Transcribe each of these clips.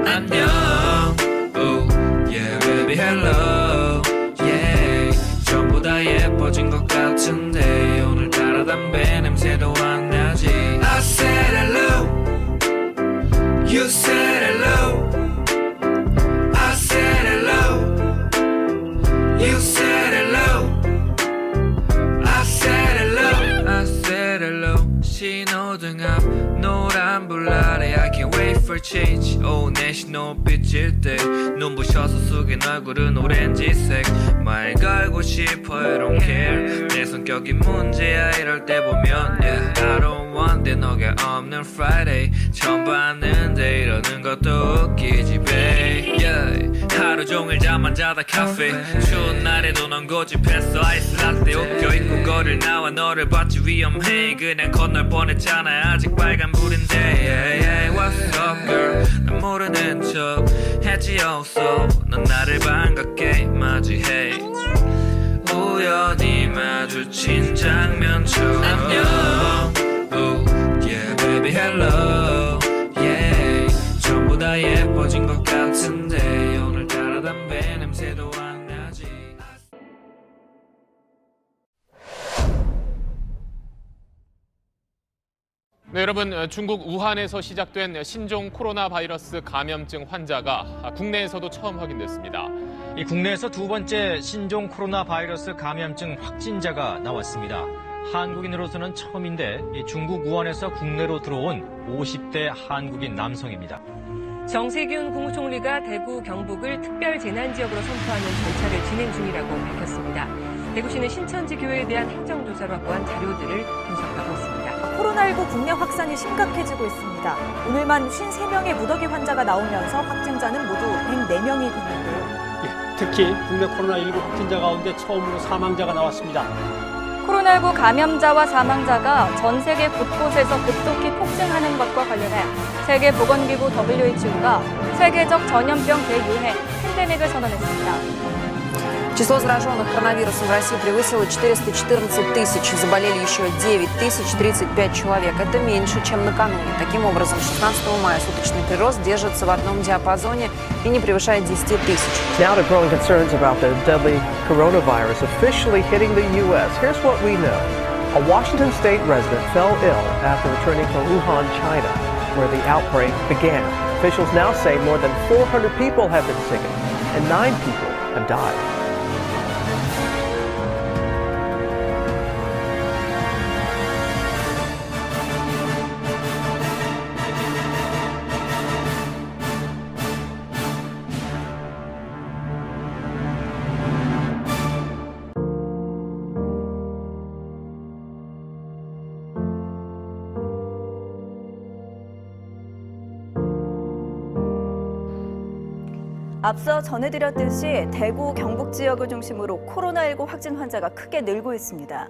안녕. Oh, yeah, baby, hello. Yeah, 전부 다 예뻐진 것 같은데 오늘따라 담배 냄새도 안 나지. I said hello. You said hello. I said hello. You said hello. I said hello. I said hello. 신호등 앞 노란불 아래 I can't wait for change. 내 신호빛일 때 눈부셔서 숙인 얼굴은 오렌지색. 말 걸고 싶어 I don't care. 내 성격이 문제야 이럴 때 보면 yeah. I don't want that 너가 없는 Friday. 처음 봤는데 이러는 것도 웃기지 babe. Yeah. 하루 종일 잠만 자다 카페. 추운 날에도 넌 고집했어 아이스 라떼. 웃겨 입고 거릴 나와 너를 봤지 위험해. 그냥 건널 뻔했잖아 아직 빨간불인데. Yeah, yeah. What's up girl. 난 모르는 척 했지 also. 넌 나를 반갑게 맞이해. 우연히 마주친 장면처럼. 안녕. Oh, yeah, baby, hello. Yeah, 전부 다 예뻐진 것 같은데 오늘따라 담배 냄새도 안 나지. 네, 여러분, 중국 우한에서 시작된 신종 코로나 바이러스 감염증 환자가 국내에서도 처음 확인됐습니다. 이 국내에서 두 번째 신종 코로나 바이러스 감염증 확진자가 나왔습니다. 한국인으로서는 처음인데 이 중국 우한에서 국내로 들어온 50대 한국인 남성입니다. 정세균 국무총리가 대구, 경북을 특별 재난지역으로 선포하는 절차를 진행 중이라고 밝혔습니다. 대구시는 신천지 교회에 대한 행정조사로 확보한 자료들을 분석하고 있습니다. 코로나19 국내 확산이 심각해지고 있습니다. 오늘만 53명의 무더기 환자가 나오면서 확진자는 모두 104명이 됐는데요. 특히 국내 코로나19 확진자 가운데 처음으로 사망자가 나왔습니다. 코로나19 감염자와 사망자가 전 세계 곳곳에서 급속히 폭증하는 것과 관련해 세계보건기구 WHO가 세계적 전염병 대유행 팬데믹을 선언했습니다. Число зараженных коронавирусом в России превысило 414 тысяч. Заболели еще 9035 человек. Это меньше, чем накануне. Таким образом, 16 мая суточный прирост держится в одном диапазоне и не превышает 10 тысяч. Now to growing concerns about the deadly coronavirus officially hitting the U.S. Here's what we know. A Washington state resident fell ill after returning from Wuhan, China, where the outbreak began. Officials now say more than 400 people have been sick and 9 people have died. 앞서 전해드렸듯이 대구, 경북 지역을 중심으로 코로나19 확진 환자가 크게 늘고 있습니다.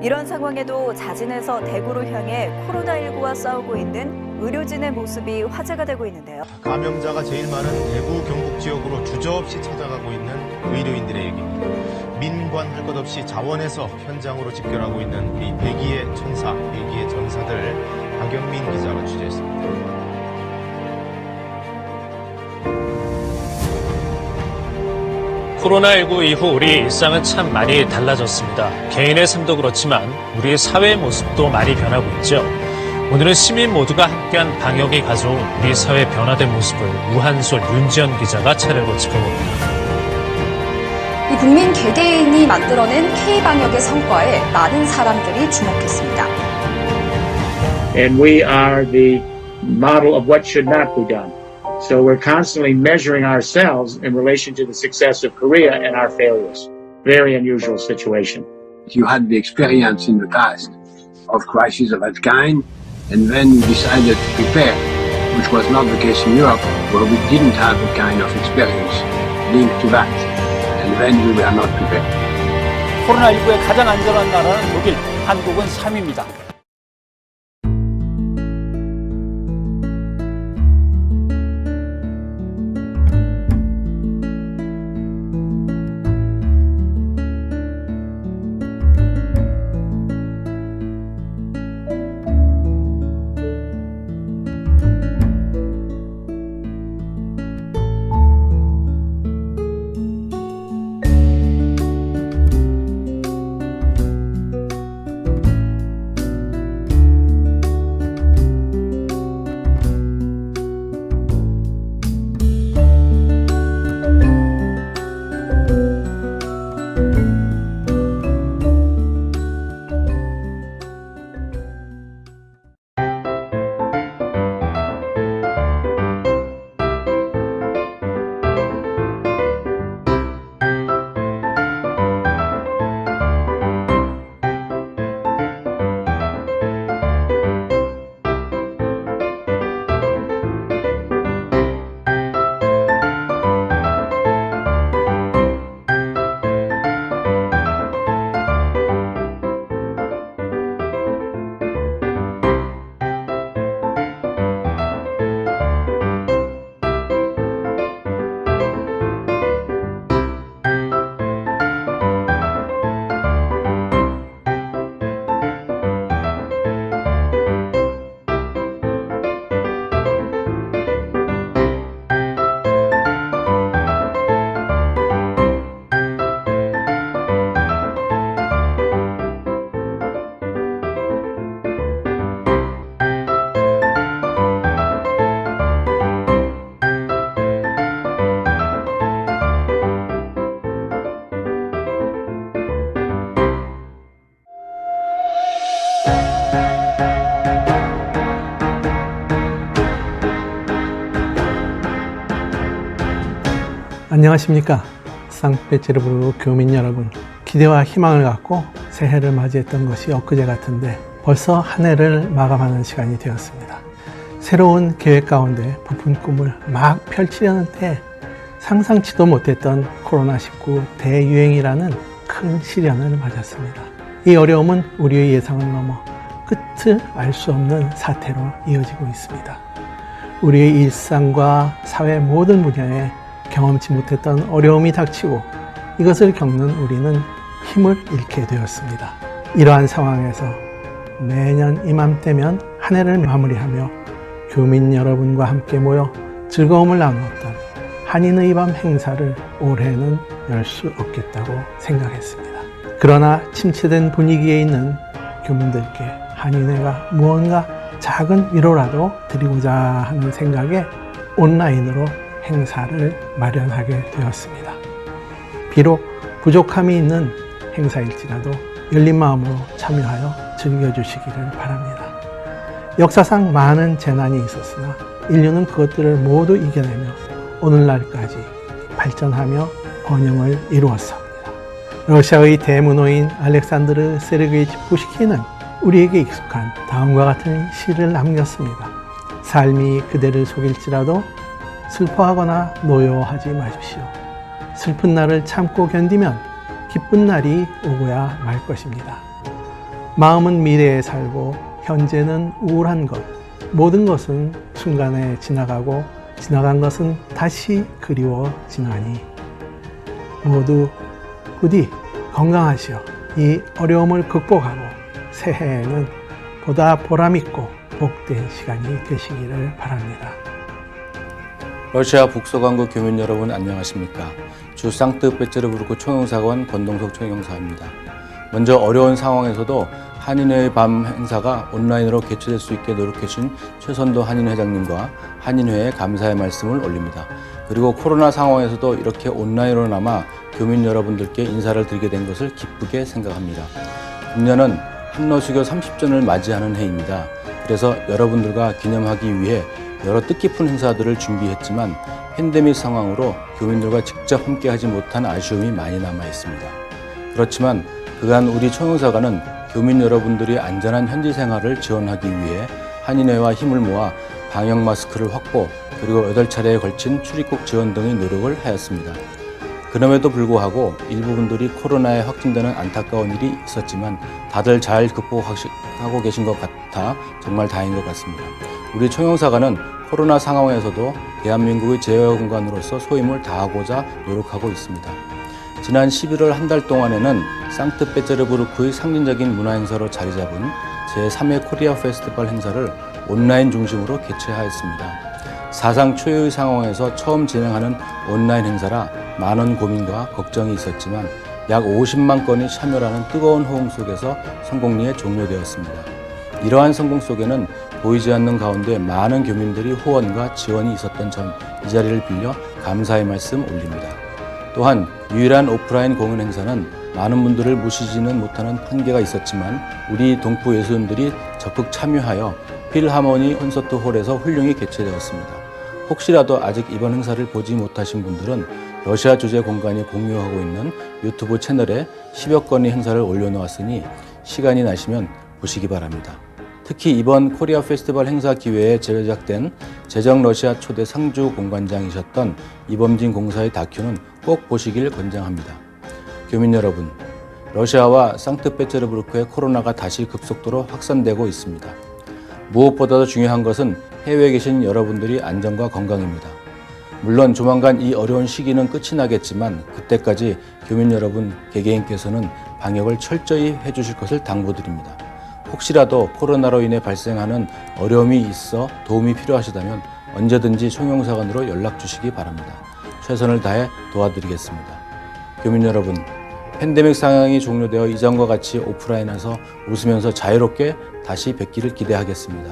이런 상황에도 자진해서 대구로 향해 코로나19와 싸우고 있는 의료진의 모습이 화제가 되고 있는데요. 감염자가 제일 많은 대구, 경북 지역으로 주저없이 찾아가고 있는 의료인들의 얘기입니다. 민관할 것 없이 자원해서 현장으로 집결하고 있는 우리 백의의 천사, 백의의 전사들 박영민 기자가 취재했습니다. 코로나19 이후 우리 일상은 참 많이 달라졌습니다. 개인의 삶도 그렇지만 우리의 사회의 모습도 많이 변하고 있죠. 오늘은 시민 모두가 함께한 방역이 가져온 우리 사회 변화된 모습을 우한솔 윤지연 기자가 차례로 짚어봅니다. 이 국민 개개인이 만들어낸 K-방역의 성과에 많은 사람들이 주목했습니다. And we are the model of what should not be done. So we're constantly measuring ourselves in relation to the success of Korea and our failures. Very unusual situation. You had the experience in the past of crises of that kind, and then you decided to prepare, which was not the case in Europe, where we didn't have the kind of experience linked to that, and then we were not prepared. 코로나19의 가장 안전한 나라는 독일, 한국은 3위입니다. 안녕하십니까. 상트페테르부르크 교민 여러분. 기대와 희망을 갖고 새해를 맞이했던 것이 엊그제 같은데 벌써 한 해를 마감하는 시간이 되었습니다. 새로운 계획 가운데 부푼 꿈을 막 펼치려는 때 상상치도 못했던 코로나19 대유행이라는 큰 시련을 맞았습니다. 이 어려움은 우리의 예상을 넘어 끝을 알 수 없는 사태로 이어지고 있습니다. 우리의 일상과 사회 모든 분야에 경험치 못했던 어려움이 닥치고 이것을 겪는 우리는 힘을 잃게 되었습니다. 이러한 상황에서 매년 이맘때면 한 해를 마무리하며 교민 여러분과 함께 모여 즐거움을 나누었던 한인의 밤 행사를 올해는 열 수 없겠다고 생각했습니다. 그러나 침체된 분위기에 있는 교민들께 한인회가 무언가 작은 위로라도 드리고자 하는 생각에 온라인으로 행사를 마련하게 되었습니다. 비록 부족함이 있는 행사일지라도 열린 마음으로 참여하여 즐겨주시기를 바랍니다. 역사상 많은 재난이 있었으나 인류는 그것들을 모두 이겨내며 오늘날까지 발전하며 번영을 이루었습니다. 러시아의 대문호인 알렉산드르 세르게이치 푸시킨은 우리에게 익숙한 다음과 같은 시를 남겼습니다. 삶이 그대를 속일지라도 슬퍼하거나 노여워하지 마십시오. 슬픈 날을 참고 견디면 기쁜 날이 오고야 말 것입니다. 마음은 미래에 살고 현재는 우울한 것. 모든 것은 순간에 지나가고 지나간 것은 다시 그리워지나니 모두 부디 건강하시어 이 어려움을 극복하고 새해에는 보다 보람있고 복된 시간이 되시기를 바랍니다. 러시아 북서강구 교민 여러분 안녕하십니까. 주 상트페테르부르크 총영사관 권동석 총영사입니다. 먼저 어려운 상황에서도 한인회의 밤 행사가 온라인으로 개최될 수 있게 노력해주신 최선도 한인 회장님과 한인회에 감사의 말씀을 올립니다. 그리고 코로나 상황에서도 이렇게 온라인으로나마 교민 여러분들께 인사를 드리게 된 것을 기쁘게 생각합니다. 금년은 한러수교 30전을 맞이하는 해입니다. 그래서 여러분들과 기념하기 위해 여러 뜻깊은 행사들을 준비했지만 팬데믹 상황으로 교민들과 직접 함께하지 못한 아쉬움이 많이 남아 있습니다. 그렇지만 그간 우리 총영사관은 교민 여러분들이 안전한 현지 생활을 지원하기 위해 한인회와 힘을 모아 방역 마스크를 확보, 그리고 8차례에 걸친 출입국 지원 등의 노력을 하였습니다. 그럼에도 불구하고 일부분들이 코로나에 확진되는 안타까운 일이 있었지만 다들 잘 극복하고 계신 것 같아 정말 다행인 것 같습니다. 우리 총영사관은 코로나 상황에서도 대한민국의 재활공간으로서 소임을 다하고자 노력하고 있습니다. 지난 11월 한 달 동안에는 상트페테르부르크의 상징적인 문화행사로 자리잡은 제3회 코리아 페스티벌 행사를 온라인 중심으로 개최하였습니다. 사상 초유의 상황에서 처음 진행하는 온라인 행사라 많은 고민과 걱정이 있었지만 약 50만 건이 참여라는 뜨거운 호응 속에서 성공리에 종료되었습니다. 이러한 성공 속에는 보이지 않는 가운데 많은 교민들이 후원과 지원이 있었던 점, 이 자리를 빌려 감사의 말씀 올립니다. 또한 유일한 오프라인 공연 행사는 많은 분들을 모시지는 못하는 한계가 있었지만 우리 동포 예수님들이 적극 참여하여 필하모니 콘서트 홀에서 훌륭히 개최되었습니다. 혹시라도 아직 이번 행사를 보지 못하신 분들은 러시아 주재 공간이 공유하고 있는 유튜브 채널에 10여 건의 행사를 올려놓았으니 시간이 나시면 보시기 바랍니다. 특히 이번 코리아 페스티벌 행사 기회에 제작된 제정 러시아 초대 상주 공관장이셨던 이범진 공사의 다큐는 꼭 보시길 권장합니다. 교민 여러분, 러시아와 상트페테르부르크의 코로나가 다시 급속도로 확산되고 있습니다. 무엇보다도 중요한 것은 해외에 계신 여러분들이 안전과 건강입니다. 물론 조만간 이 어려운 시기는 끝이 나겠지만 그때까지 교민 여러분 개개인께서는 방역을 철저히 해주실 것을 당부드립니다. 혹시라도 코로나로 인해 발생하는 어려움이 있어 도움이 필요하시다면 언제든지 총영사관으로 연락 주시기 바랍니다. 최선을 다해 도와드리겠습니다. 교민 여러분, 팬데믹 상황이 종료되어 이전과 같이 오프라인에서 웃으면서 자유롭게 다시 뵙기를 기대하겠습니다.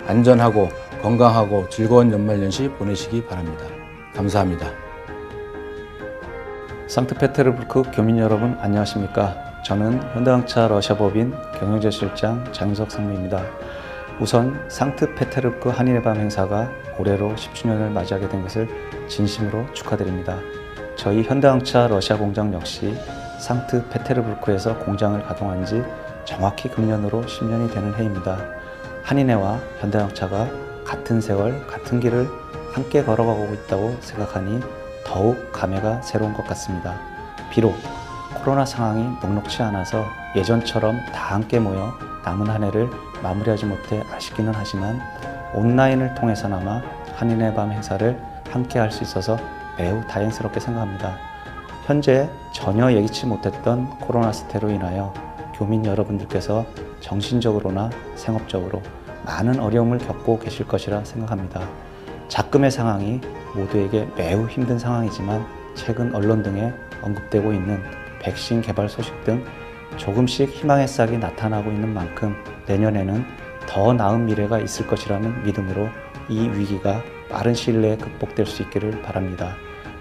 안전하고 건강하고 즐거운 연말연시 보내시기 바랍니다. 감사합니다. 상트페테르부르크 교민 여러분 안녕하십니까? 저는 현대자동차 러시아법인 경영제실장 장윤석 상무입니다. 우선 상트페테르부르크 한인의 밤 행사가 올해로 10주년을 맞이하게 된 것을 진심으로 축하드립니다. 저희 현대자동차 러시아 공장 역시 상트페테르부르크에서 공장을 가동한 지 정확히 금년으로 10년이 되는 해입니다. 한인회와 현대자동차가 같은 세월, 같은 길을 함께 걸어가고 있다고 생각하니 더욱 감회가 새로운 것 같습니다. 비록 코로나 상황이 녹록치 않아서 예전처럼 다 함께 모여 남은 한 해를 마무리하지 못해 아쉽기는 하지만 온라인을 통해서나마 한인의 밤 행사를 함께 할 수 있어서 매우 다행스럽게 생각합니다. 현재 전혀 예기치 못했던 코로나 사태로 인하여 교민 여러분들께서 정신적으로나 생업적으로 많은 어려움을 겪고 계실 것이라 생각합니다. 작금의 상황이 모두에게 매우 힘든 상황이지만 최근 언론 등에 언급되고 있는 백신 개발 소식 등 조금씩 희망의 싹이 나타나고 있는 만큼 내년에는 더 나은 미래가 있을 것이라는 믿음으로 이 위기가 빠른 시일 내에 극복될 수 있기를 바랍니다.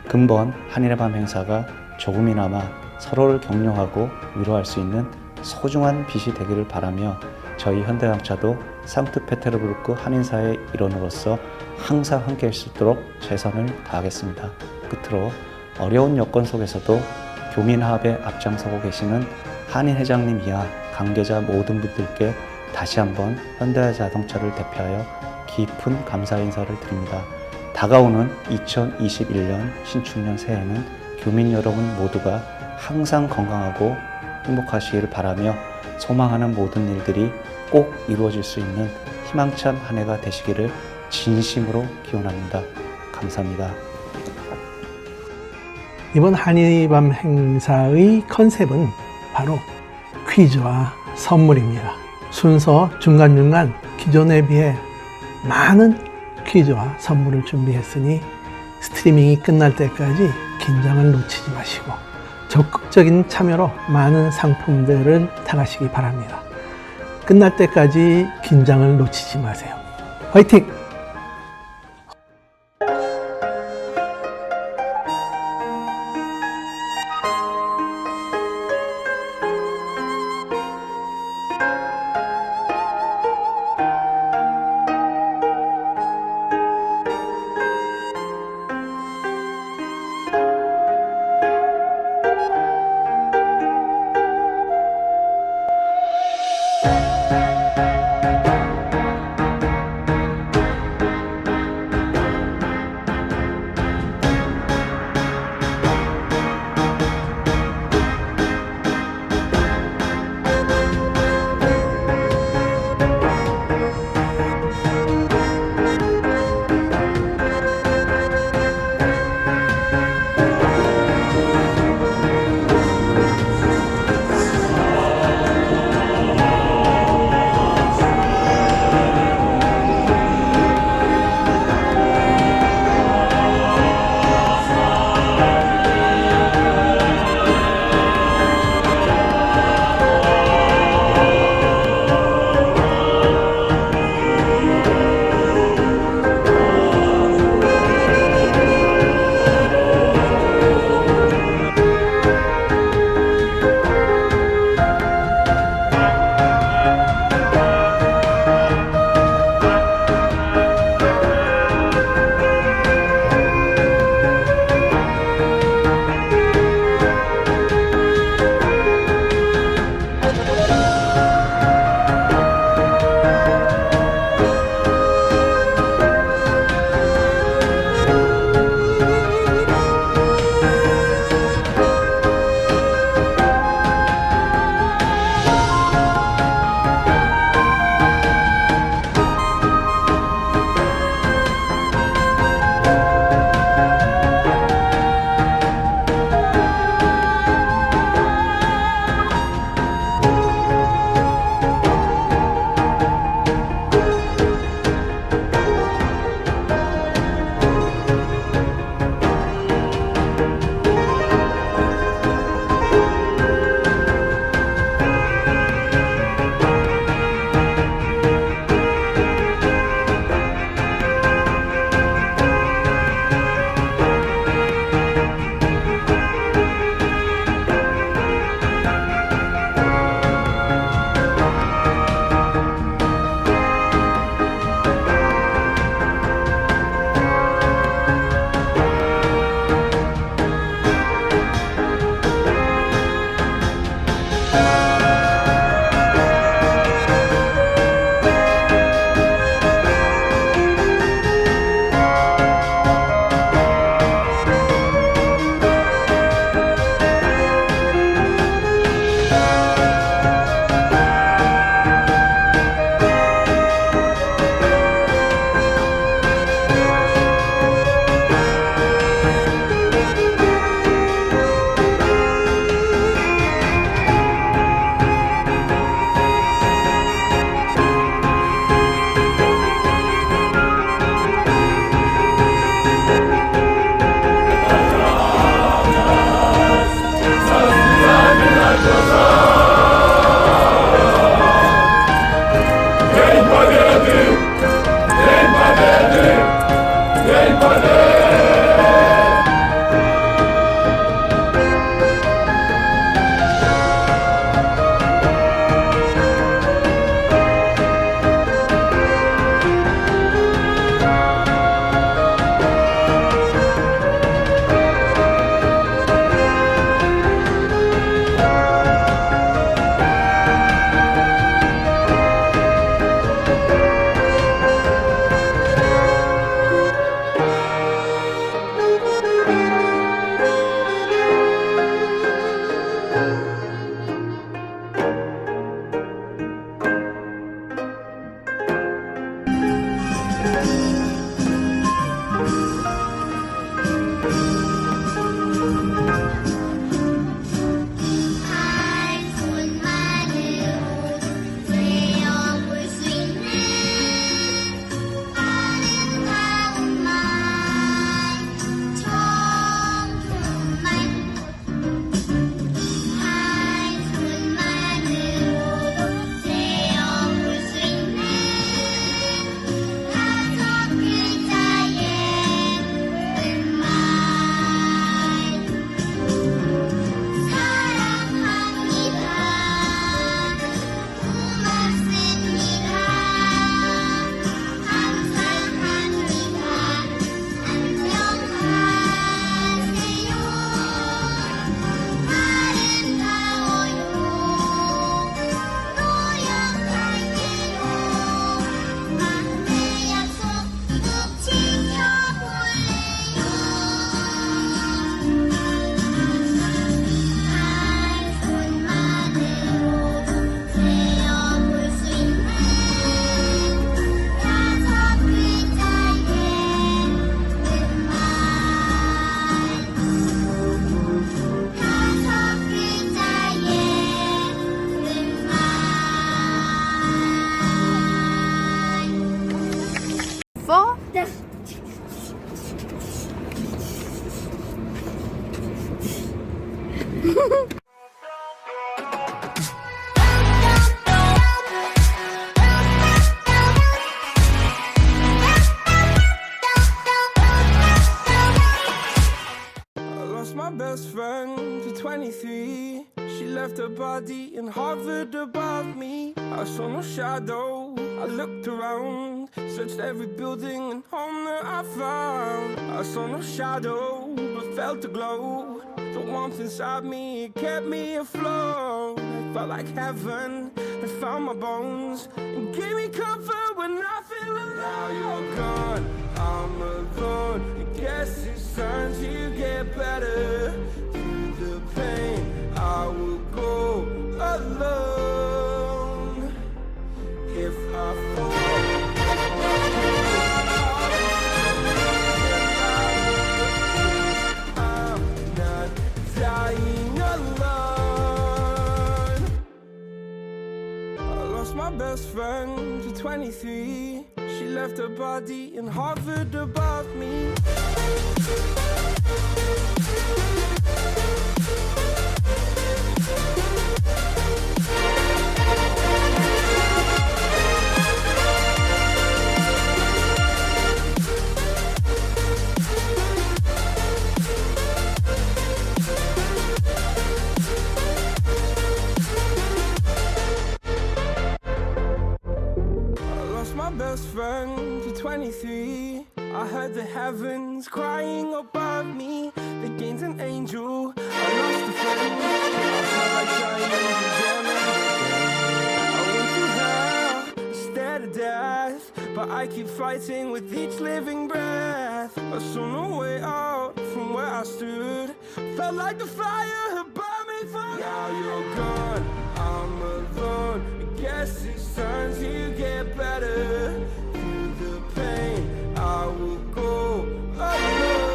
근본 한인의 밤 행사가 조금이나마 서로를 격려하고 위로할 수 있는 소중한 빛이 되기를 바라며 저희 현대자동차도 상트페테르부르크 한인사의 일원으로서 항상 함께 할 수 있도록 최선을 다하겠습니다. 끝으로 어려운 여건 속에서도 교민화합에 앞장서고 계시는 한인 회장님 이하 관계자 모든 분들께 다시 한번 현대자동차를 대표하여 깊은 감사 인사를 드립니다. 다가오는 2021년 신축년 새해에는 교민 여러분 모두가 항상 건강하고 행복하시기를 바라며 소망하는 모든 일들이 꼭 이루어질 수 있는 희망찬 한 해가 되시기를 진심으로 기원합니다. 감사합니다. 이번 한인의 밤 행사의 컨셉은 바로 퀴즈와 선물입니다. 순서 중간중간 기존에 비해 많은 퀴즈와 선물을 준비했으니 스트리밍이 끝날 때까지 긴장을 놓치지 마시고 적극적인 참여로 많은 상품들을 타가시기 바랍니다. 끝날 때까지 긴장을 놓치지 마세요. 화이팅! left her body and hovered above me. I saw no shadow. I looked around, searched every building and home that I found. I saw no shadow, but felt the glow. The warmth inside me, it kept me afloat. It felt like heaven. It found my bones and gave me comfort when I feel alone. Now you're gone, I'm alone. I guess it's time to get better. Through the pain, I will go alone. If I fall, I'm not dying alone. I lost my best friend to 23. She left her body and hovered above me. Best friend to 23. I heard the heavens crying above me. The gained an angel, I lost a friend. I felt like dying again and again. I went through hell, stared at death, but I keep fighting with each living breath. I saw no way out from where I stood. Felt like the fire had burned me through. Now you're gone, I'm alone. I guess it's time to get better. Through the pain, I will go alone.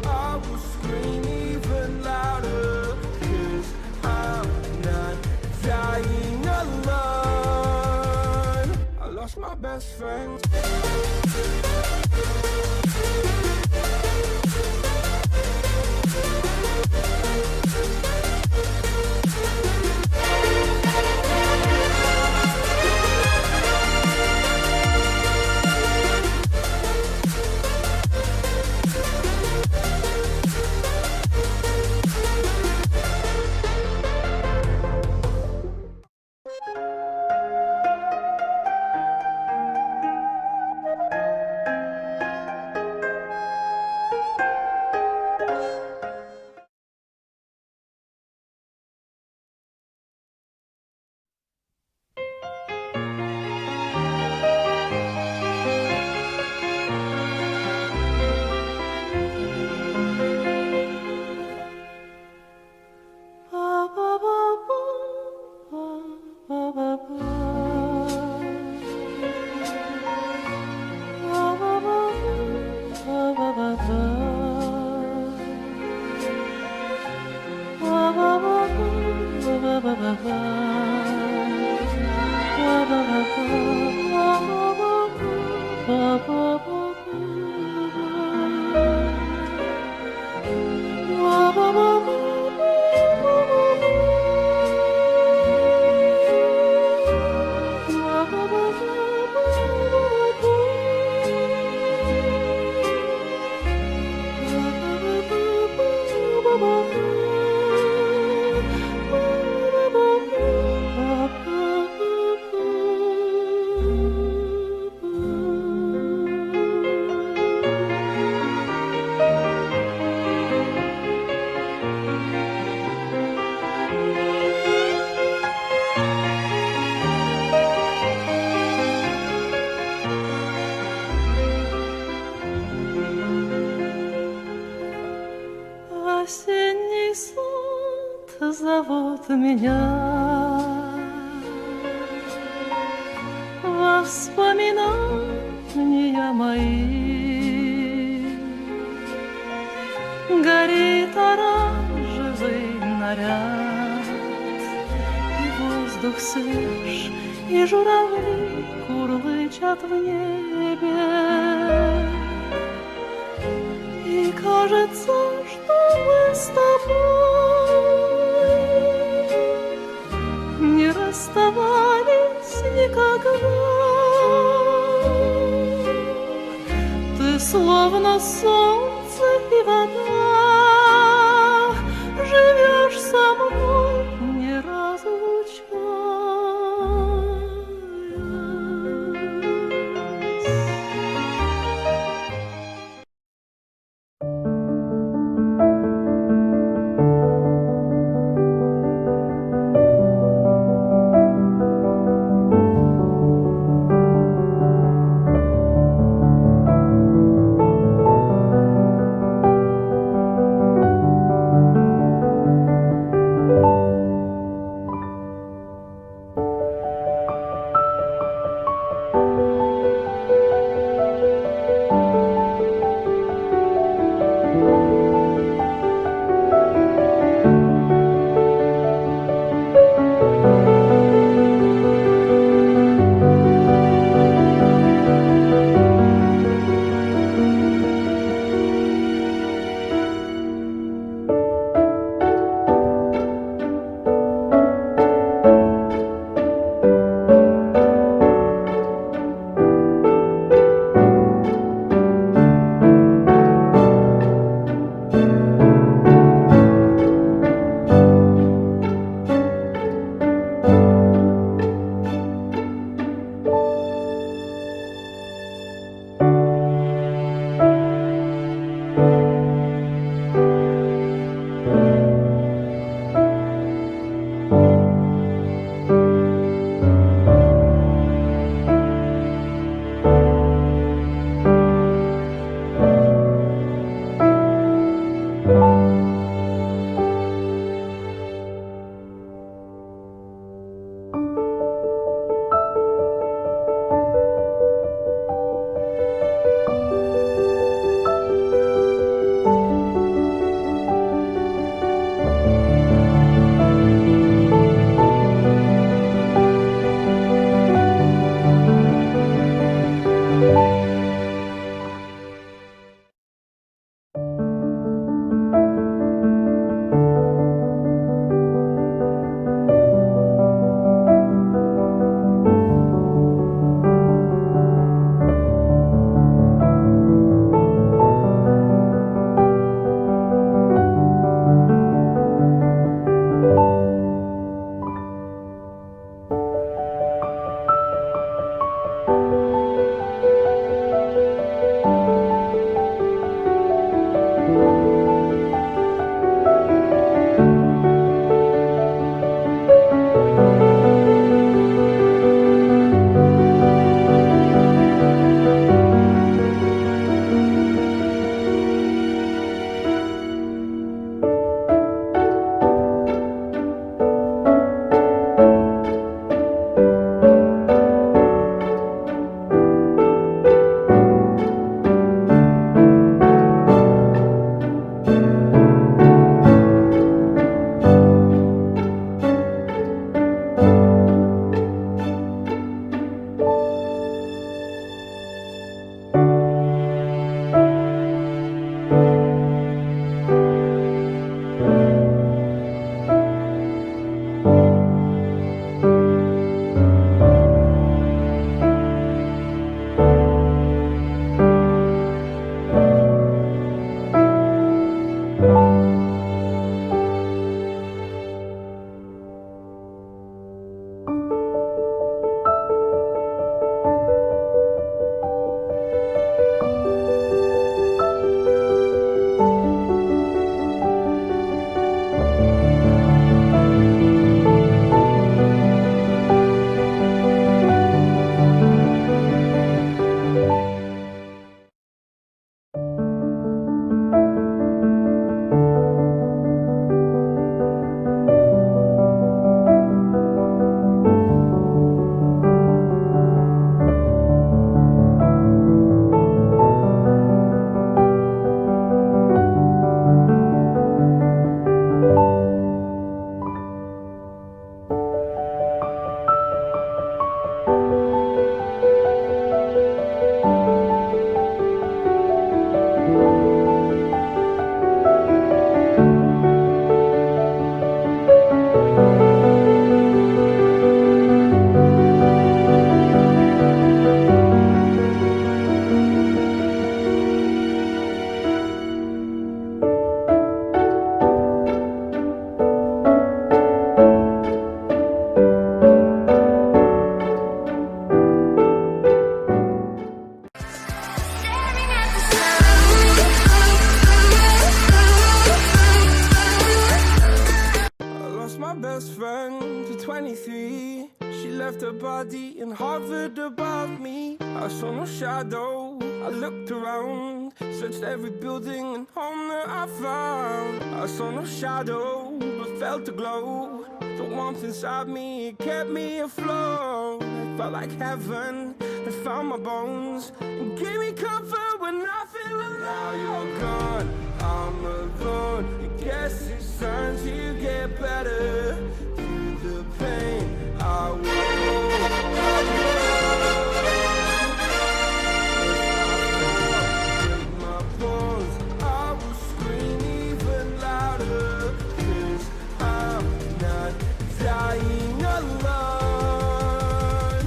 I will scream even louder, 'cause I'm not dying alone. I lost my best friend. Осенний сад зовут меня воспоминания мои. Горит оранжевый наряд, и воздух свеж, и журавли курлычат в небе. И кажется, что мы с тобой не расставались никогда. Ты словно солнце и вода, best friend to 23. She left her body and hovered above me. I saw no shadow, I looked around, searched every building and home that I found. I saw no shadow, but felt a glow. The warmth inside me, it kept me afloat. It felt like heaven, it found my bones and gave me comfort when I feel alone. Now you're gone, I'm alone. I guess it's time to get better. Through the pain, I will break my bones, I will scream even louder. 'Cause I'm not dying alone.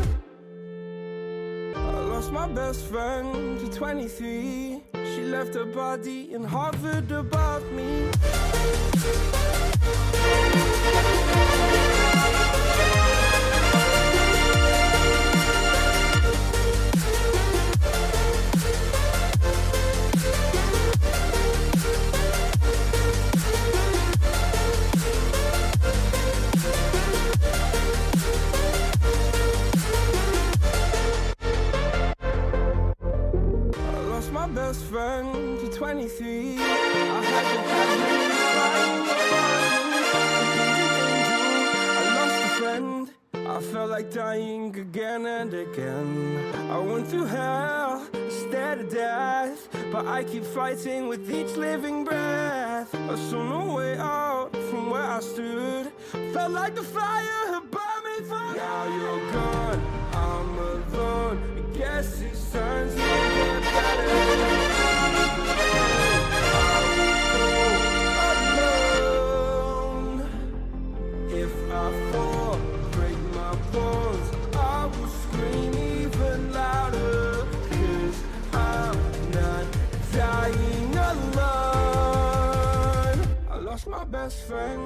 I lost my best friend to 23. She left her body and hovered above me. My best friend to 23. I had the heavens flying above me. I lost a friend. I felt like dying again and again. I went through hell, stared at death, but I keep fighting with each living breath. I saw no way out from where I stood. Felt like the fire had burned me through. Now you're gone, I'm alone. I guess it's time to get better. If I fall, break my bones, I will scream even louder. 'Cause I'm not dying alone. I lost my best friend.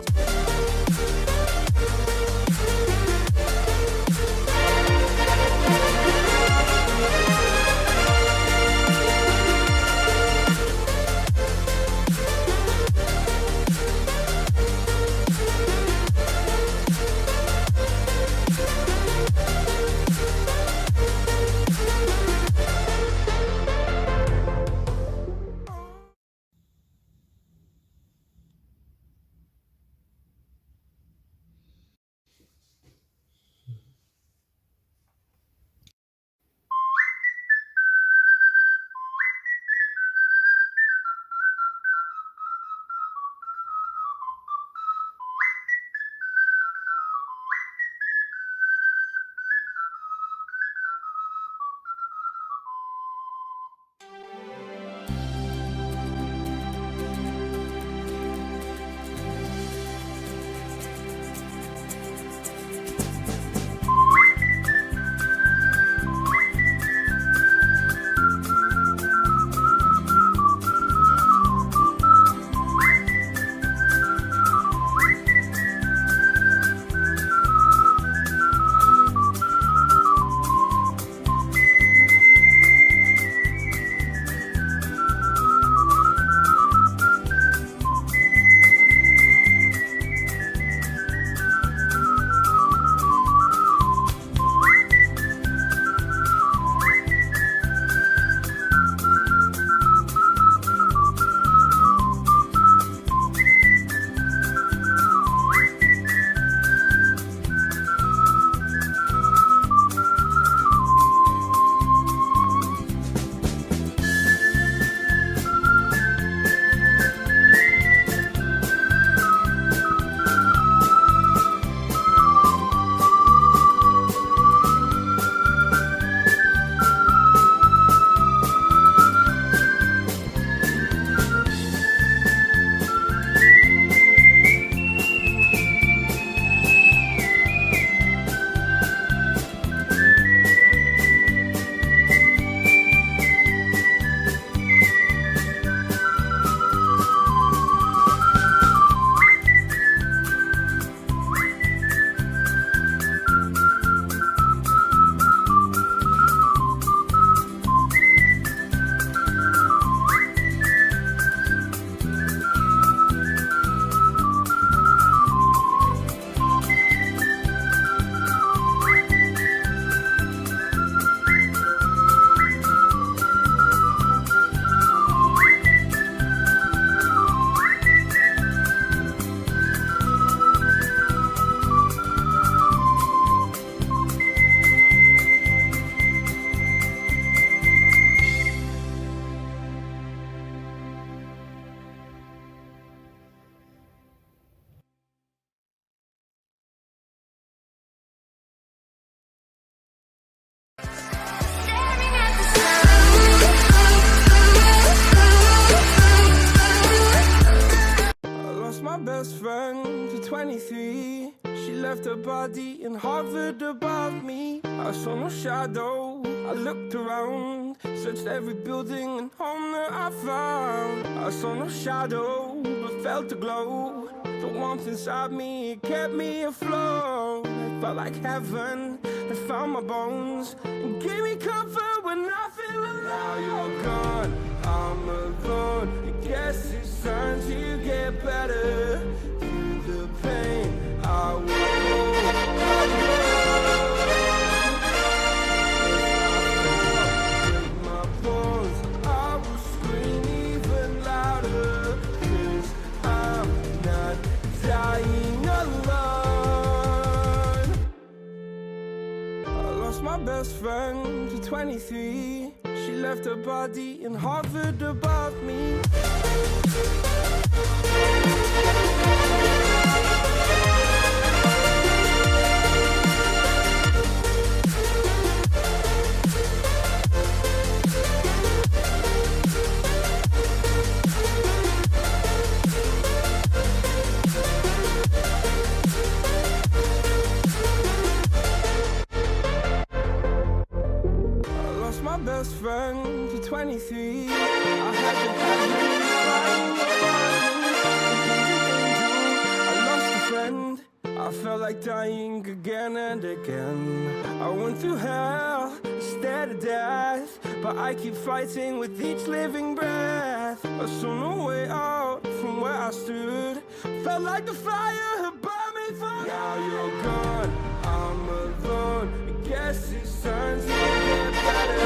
best friend for 23. She left her body and hovered above me. I saw no shadow, I looked around, searched every building and home that I found. I saw no shadow, but felt a glow. The warmth inside me, it kept me afloat. It felt like heaven had found my bones and gave me comfort when I feel alone. Now you're gone, I'm alone. I guess it's time to get better. Through the pain, I will go alone. Break my bones, I will scream even louder. 'Cause I'm not dying alone. I lost my best friend to 23. She left her body and hovered above me. My best friend for 23. I had the heavens crying above me. I lost a friend. I felt like dying again and again. I went through hell instead of death, but I keep fighting with each living breath. I saw no way out from where I stood. Felt like the fire had burned me through. Now you're gone, I'm alone. I guess it's time to get better.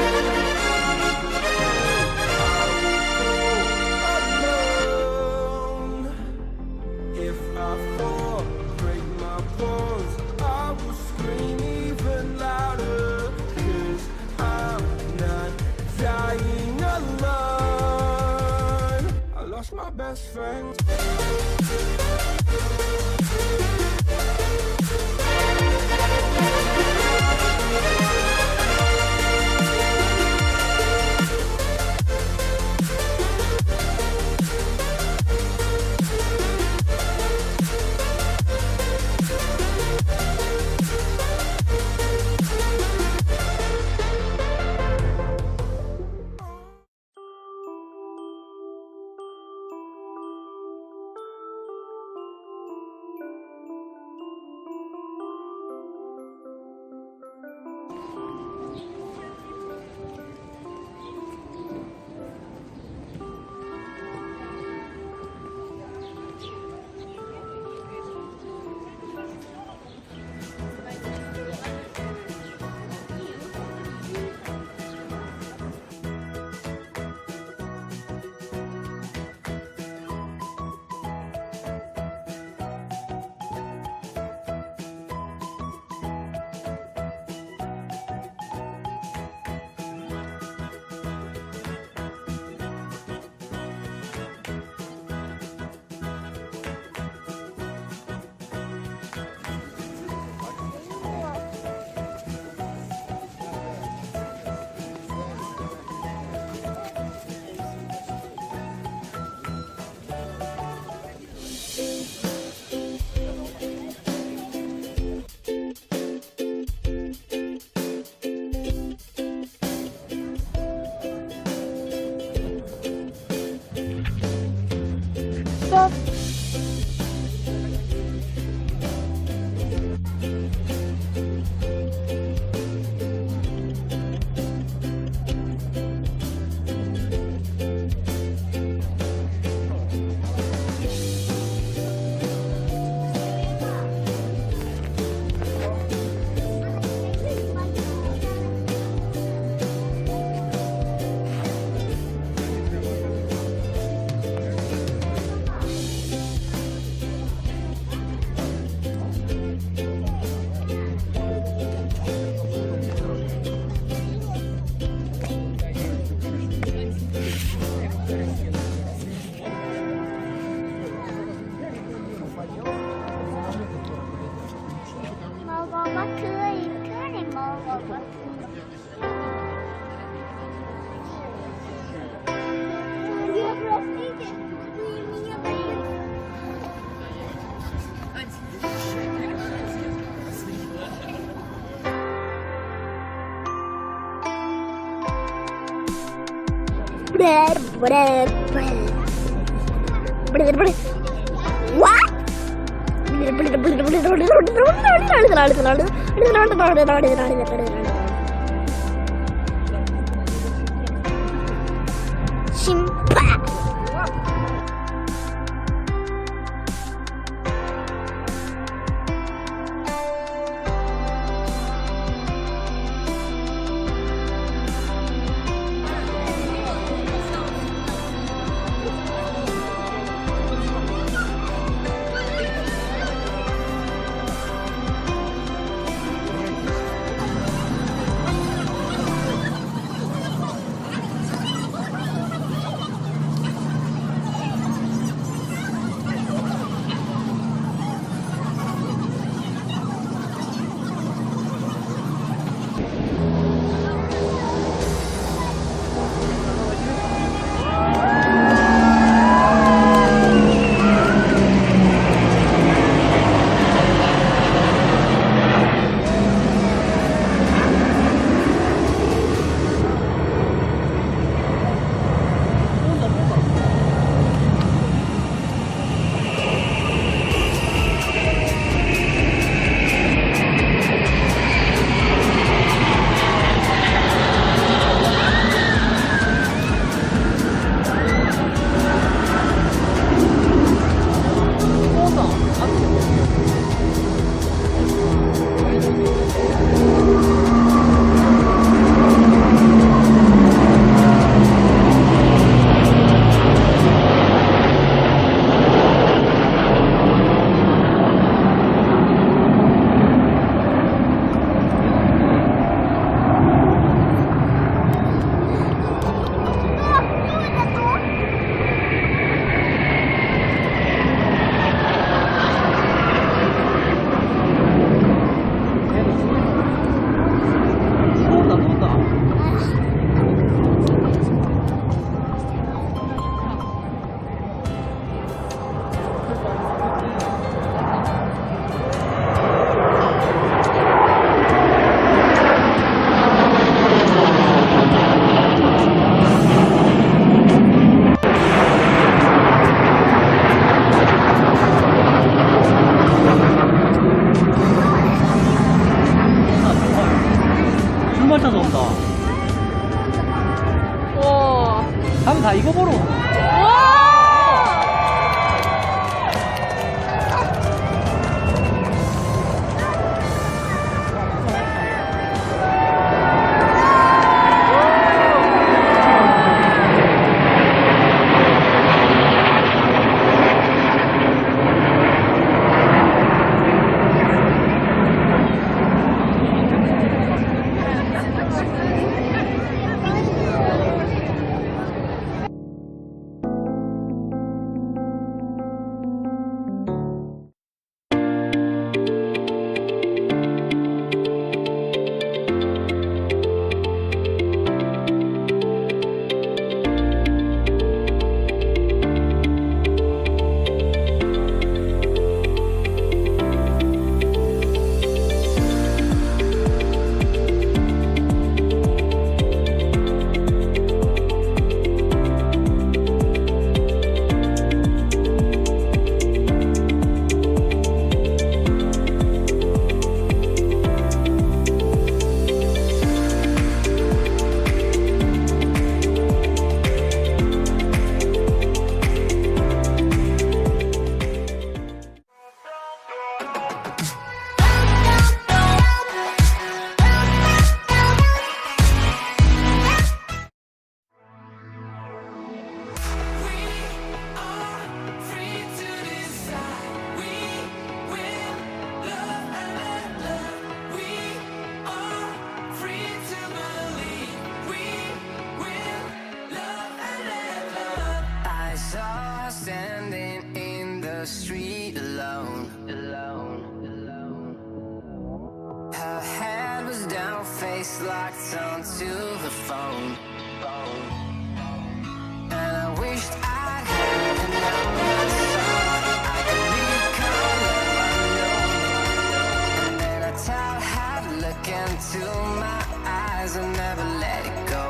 If I fall, break my bones, I will scream even louder. 'Cause I'm not dying alone. I lost my best friend. 맞춰서 온다. 와. 가면 다 이거 보러. 와! Standing in the street alone. Her head was down, face locked onto the phone. And I wished I had a number so I could become her. And then I taught her to look into my eyes and never let it go.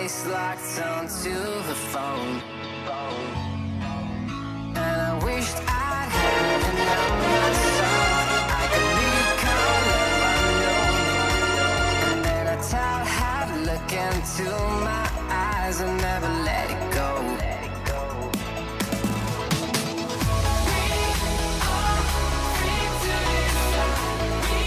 face locked onto her phone. And I wished I'd had a number so I could recall love I know. And then I tell her to look into my eyes and never let it go. We are free to decide.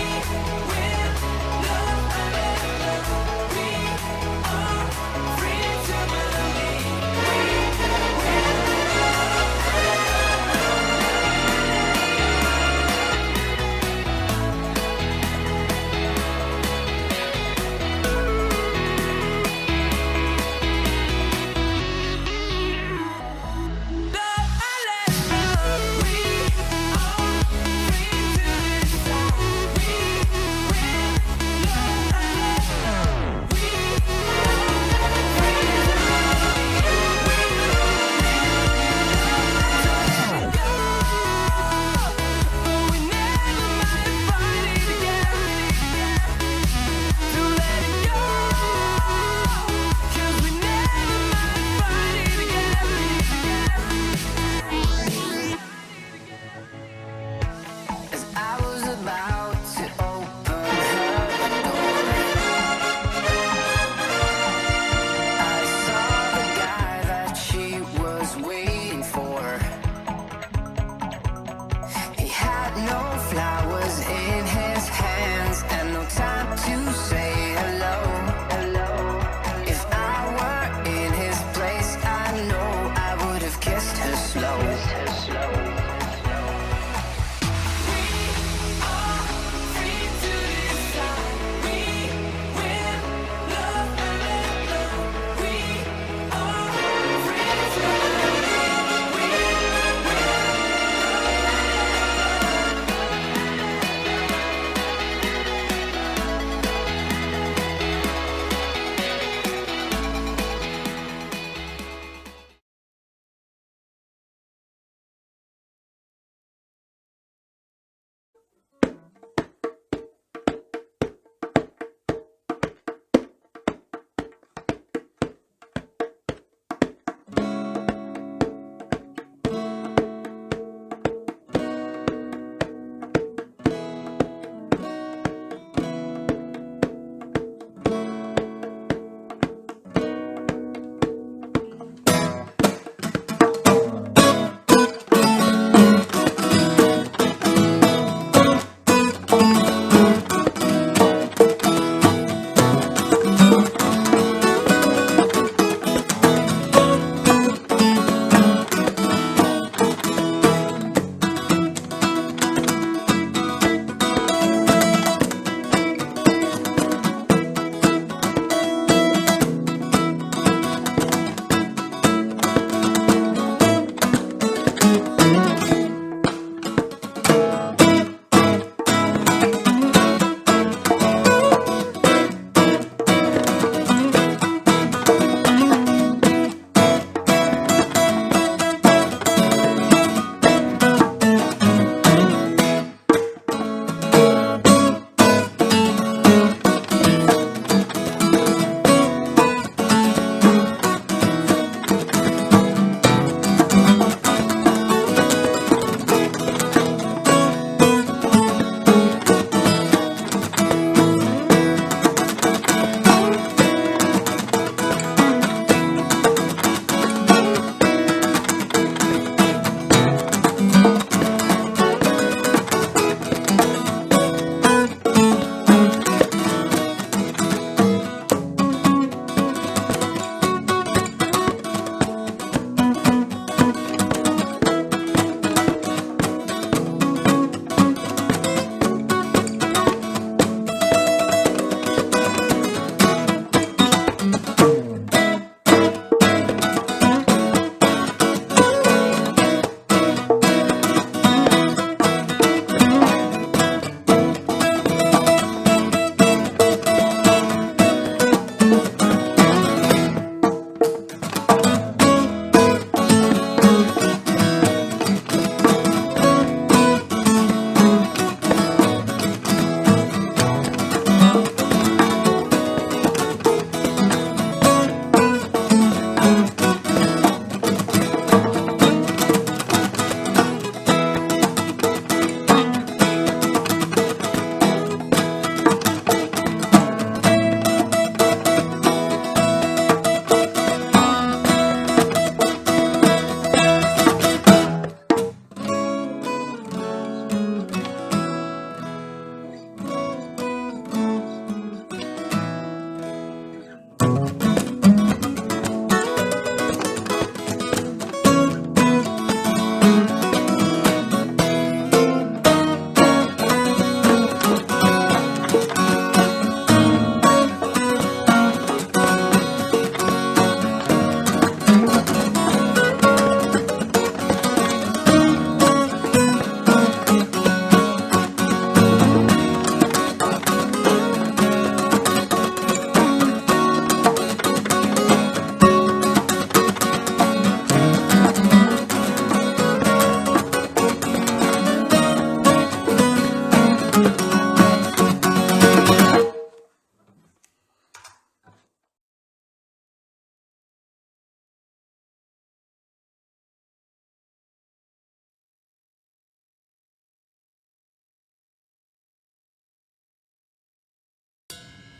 was in his hands, and no time to say hello. If I were in his place, I know I would have kissed her slow.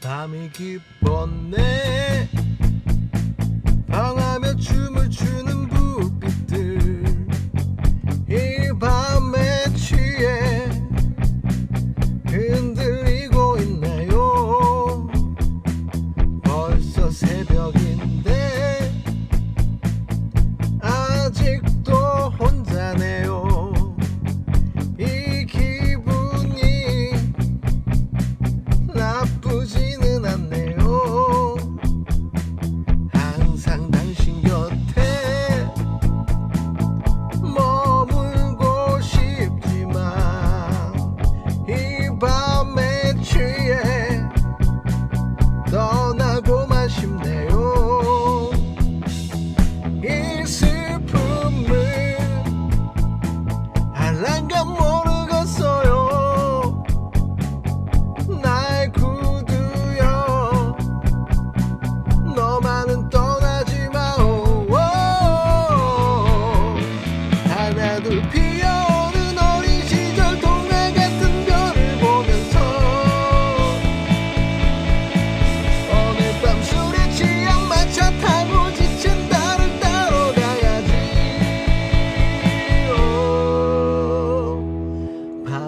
밤이 깊었네. 방하며 춤을 추는 불빛들 이 밤에 취해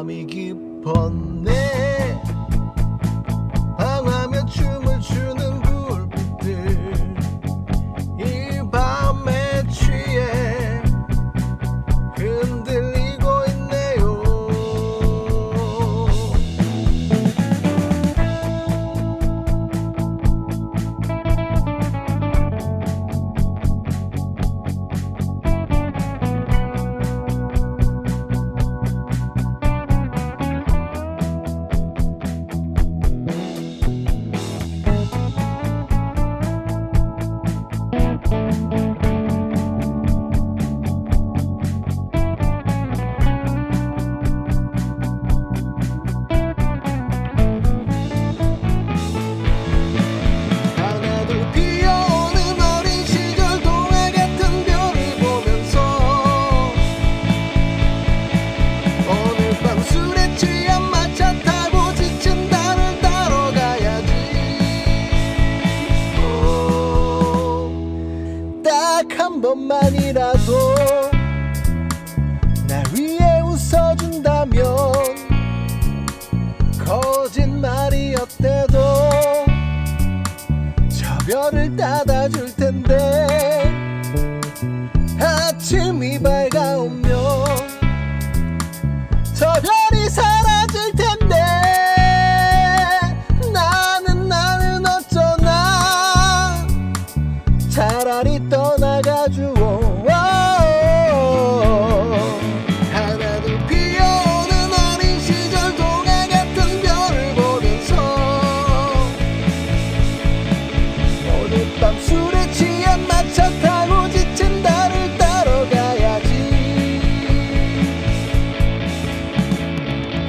밤이 깊었네. 방황하며 춤을 추는 불빛들 이 밤에 취해 흔들리고 있네요. 하나둘 피어오는 어린 시절 동화 같은 별을 보면서 오늘 밤 술에 취한 마차 타고 지친 나를 따러 가야지. 딱 한 번만이라도 날 위해 웃어준다면 거짓말이었대도 저 별을 닫아줄 텐데 아침이 밝아오면 저 별이 사라질 텐데 나는 어쩌나 차라리 떠나가주오. 하나둘 피어오는 어린 시절 동화 같은 별을 보면서 오늘 밤 술에 취한 마차 타고 지친 나를 따러 가야지.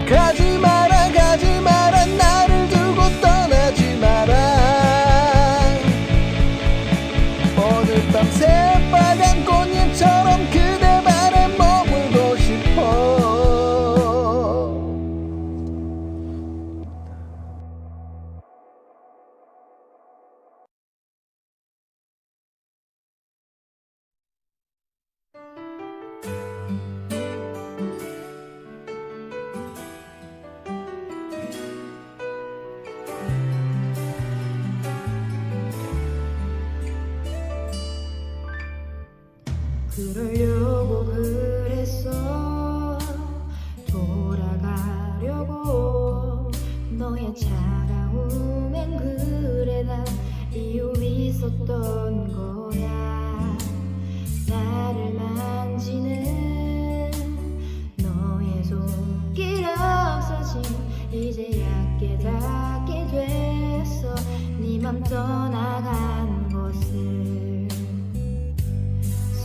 가지 마라 가지 마라 나를 두고 떠나지 마라. 오늘 밤 새빨간 꽃잎처럼 그대 발에 머물고 싶어. 그러려고 그랬어. 돌아가려고 너의 차가움엔 그래 다 이유 있었던 거야. 나를 만지는 너의 손길 없어진 이제야 깨닫게 됐어. 네 맘 떠나간 것을.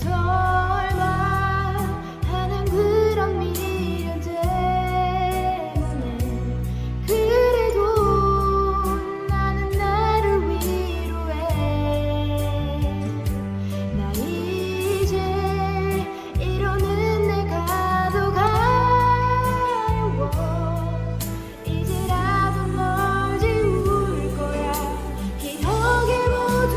설마 하는 그런 미련 때문에 그래도 나는 나를 위로해. 나 이제 이러는 내가 더 가려워. 이제라도 널 지울 거야. 기억에 모두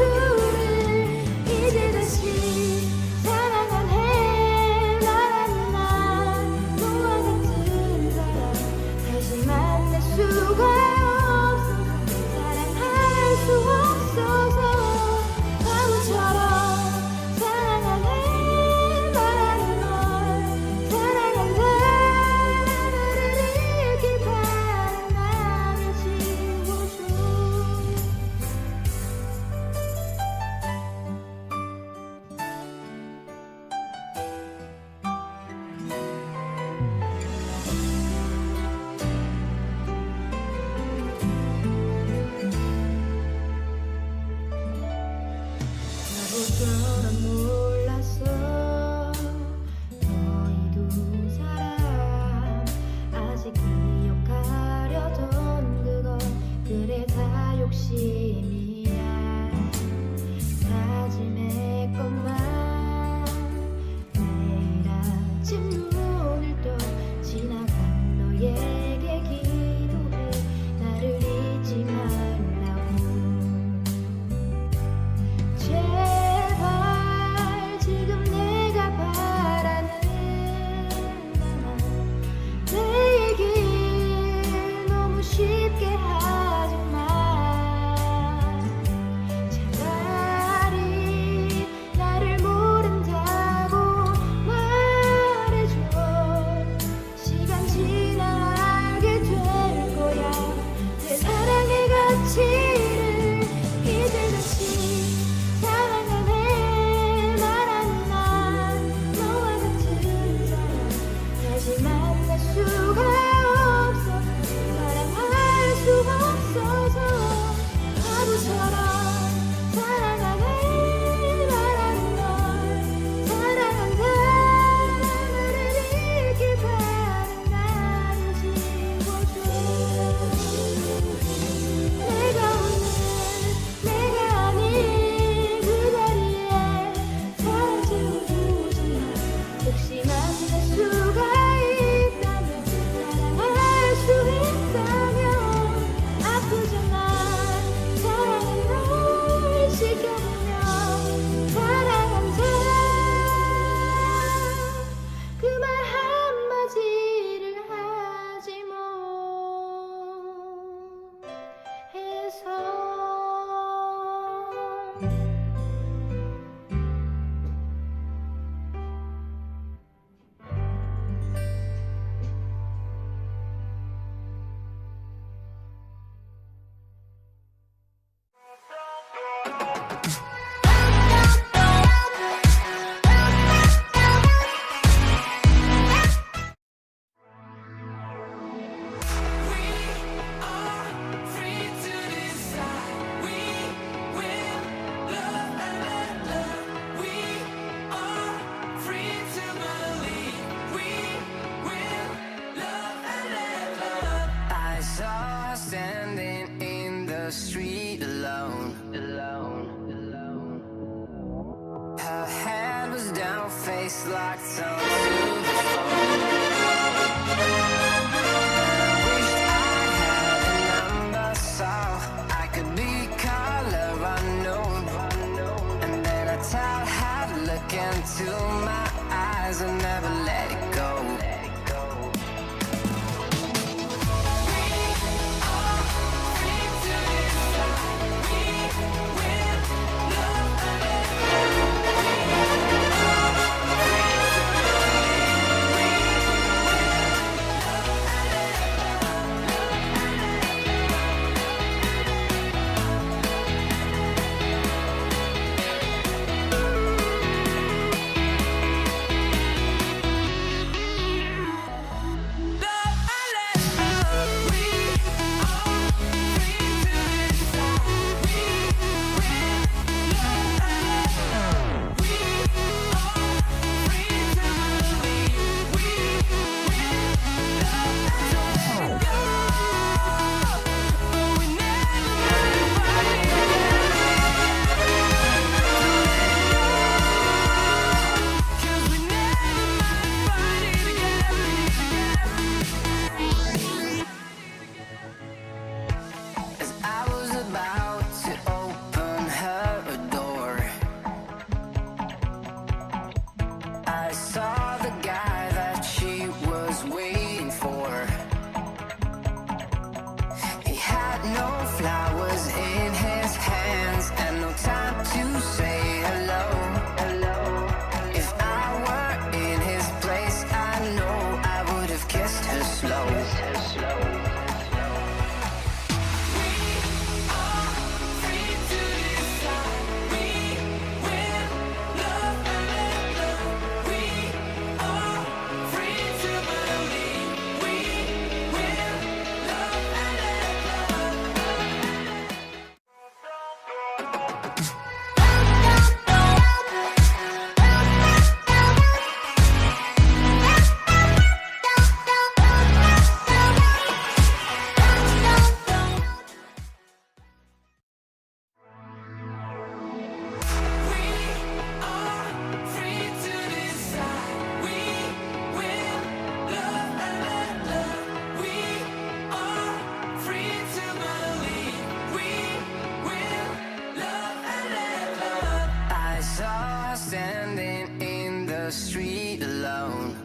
I saw her standing in the street alone.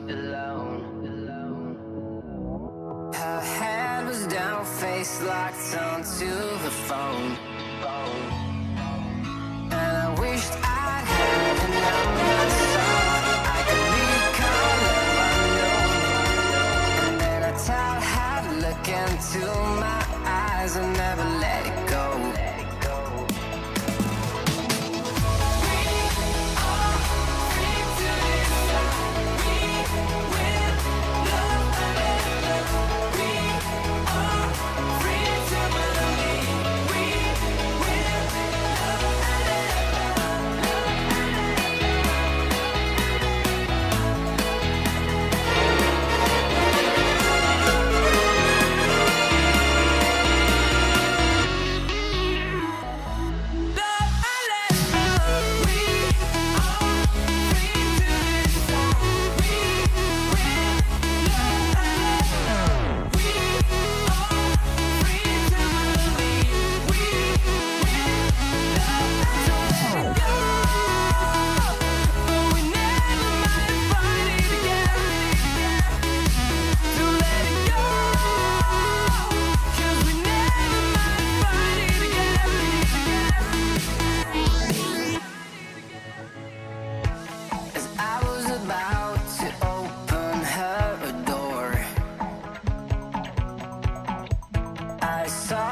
Her head was down, face locked onto her phone. And I wished I'd had a number so I could recall her unknown. And then I tell her to look into my eyes and never let it go. I saw